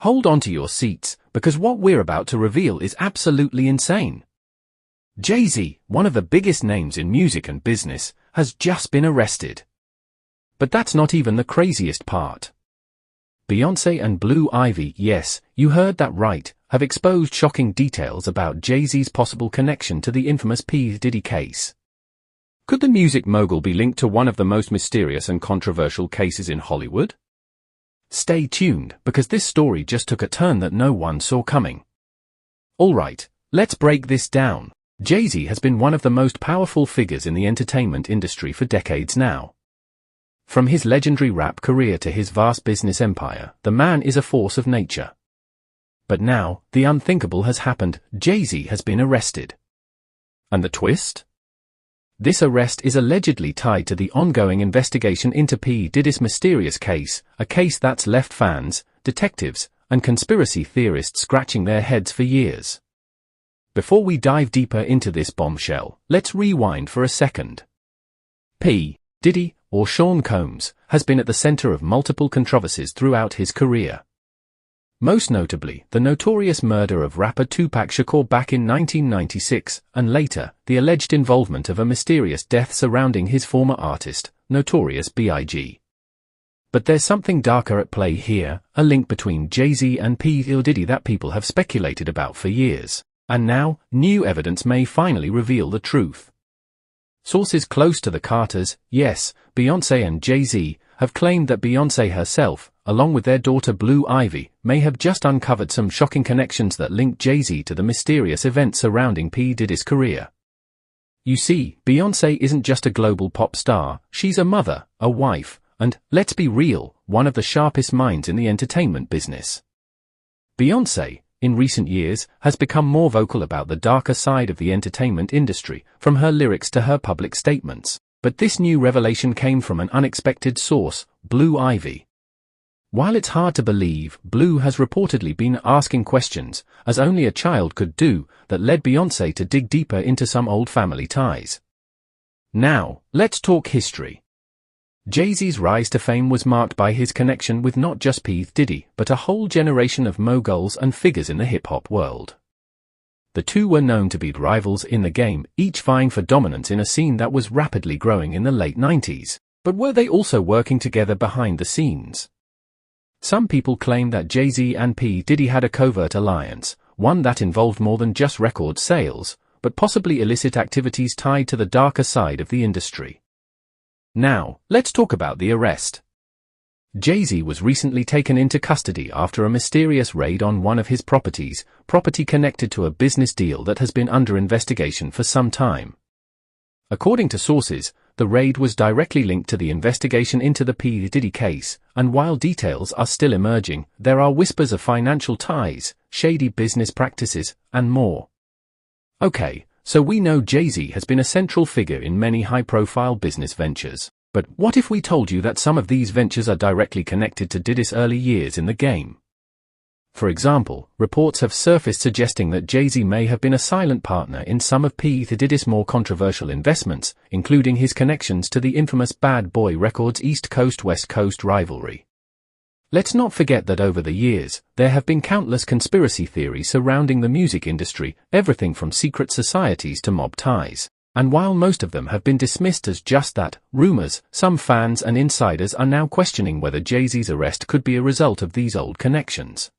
Hold on to your seats, because what we're about to reveal is absolutely insane. Jay-Z, one of the biggest names in music and business, has just been arrested. But that's not even the craziest part. Beyoncé and Blue Ivy, yes, you heard that right, have exposed shocking details about Jay-Z's possible connection to the infamous P. Diddy case. Could the music mogul be linked to one of the most mysterious and controversial cases in Hollywood? Stay tuned, because this story just took a turn that no one saw coming. Alright, let's break this down. Jay-Z has been one of the most powerful figures in the entertainment industry for decades now. From his legendary rap career to his vast business empire, the man is a force of nature. But now, the unthinkable has happened. Jay-Z has been arrested. And the twist? This arrest is allegedly tied to the ongoing investigation into P. Diddy's mysterious case, a case that's left fans, detectives, and conspiracy theorists scratching their heads for years. Before we dive deeper into this bombshell, let's rewind for a second. P. Diddy, or Sean Combs, has been at the center of multiple controversies throughout his career. Most notably, the notorious murder of rapper Tupac Shakur back in 1996, and later, the alleged involvement of a mysterious death surrounding his former artist, Notorious B.I.G. But there's something darker at play here, a link between Jay-Z and P. Diddy that people have speculated about for years. And now, new evidence may finally reveal the truth. Sources close to the Carters, yes, Beyoncé and Jay-Z, have claimed that Beyoncé herself, along with their daughter Blue Ivy, may have just uncovered some shocking connections that link Jay-Z to the mysterious events surrounding P. Diddy's career. You see, Beyoncé isn't just a global pop star, she's a mother, a wife, and, let's be real, one of the sharpest minds in the entertainment business. Beyoncé, in recent years, has become more vocal about the darker side of the entertainment industry, from her lyrics to her public statements. But this new revelation came from an unexpected source, Blue Ivy. While it's hard to believe, Blue has reportedly been asking questions, as only a child could do, that led Beyoncé to dig deeper into some old family ties. Now, let's talk history. Jay-Z's rise to fame was marked by his connection with not just P. Diddy, but a whole generation of moguls and figures in the hip-hop world. The two were known to be rivals in the game, each vying for dominance in a scene that was rapidly growing in the late 90s. But were they also working together behind the scenes? Some people claim that Jay-Z and P. Diddy had a covert alliance, one that involved more than just record sales, but possibly illicit activities tied to the darker side of the industry. Now, let's talk about the arrest. Jay-Z was recently taken into custody after a mysterious raid on one of his properties, property connected to a business deal that has been under investigation for some time. According to sources, the raid was directly linked to the investigation into the P. Diddy case, and while details are still emerging, there are whispers of financial ties, shady business practices, and more. Okay, so we know Jay-Z has been a central figure in many high-profile business ventures. But what if we told you that some of these ventures are directly connected to Diddy's early years in the game? For example, reports have surfaced suggesting that Jay-Z may have been a silent partner in some of P. Diddy's more controversial investments, including his connections to the infamous Bad Boy Records East Coast-West Coast rivalry. Let's not forget that over the years, there have been countless conspiracy theories surrounding the music industry, everything from secret societies to mob ties. And while most of them have been dismissed as just that, rumors, some fans and insiders are now questioning whether Jay-Z's arrest could be a result of these old connections.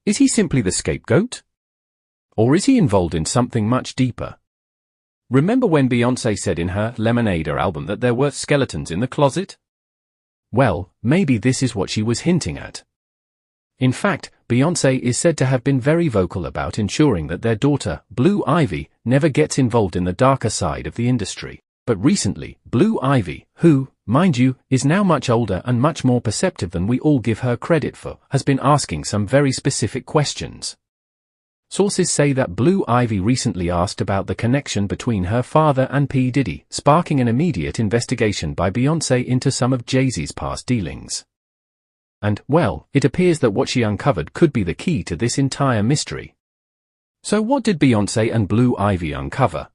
Is he simply the scapegoat? Or is he involved in something much deeper? Remember when Beyoncé said in her Lemonade album that there were skeletons in the closet? Well, maybe this is what she was hinting at. In fact, Beyoncé is said to have been very vocal about ensuring that their daughter, Blue Ivy, never gets involved in the darker side of the industry. But recently, Blue Ivy, who, mind you, is now much older and much more perceptive than we all give her credit for, has been asking some very specific questions. Sources say that Blue Ivy recently asked about the connection between her father and P. Diddy, sparking an immediate investigation by Beyoncé into some of Jay-Z's past dealings. And, well, it appears that what she uncovered could be the key to this entire mystery. So what did Beyoncé and Blue Ivy uncover?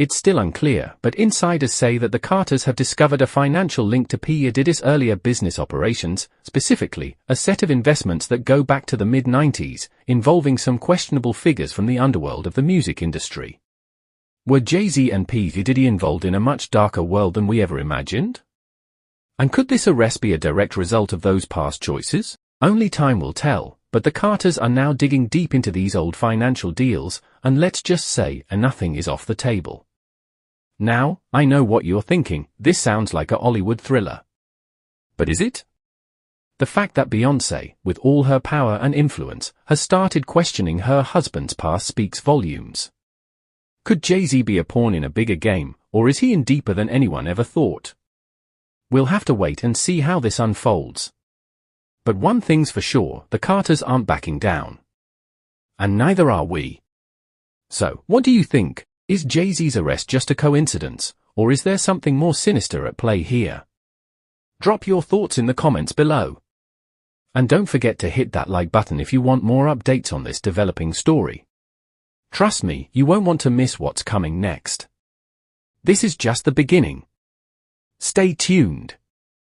It's still unclear, but insiders say that the Carters have discovered a financial link to P. Diddy's earlier business operations, specifically, a set of investments that go back to the mid-90s, involving some questionable figures from the underworld of the music industry. Were Jay-Z and P. Diddy involved in a much darker world than we ever imagined? And could this arrest be a direct result of those past choices? Only time will tell, but the Carters are now digging deep into these old financial deals, and let's just say, nothing is off the table. Now, I know what you're thinking, this sounds like a Hollywood thriller. But is it? The fact that Beyoncé, with all her power and influence, has started questioning her husband's past speaks volumes. Could Jay-Z be a pawn in a bigger game, or is he in deeper than anyone ever thought? We'll have to wait and see how this unfolds. But one thing's for sure, the Carters aren't backing down. And neither are we. So, what do you think? Is Jay-Z's arrest just a coincidence, or is there something more sinister at play here? Drop your thoughts in the comments below. And don't forget to hit that like button if you want more updates on this developing story. Trust me, you won't want to miss what's coming next. This is just the beginning. Stay tuned.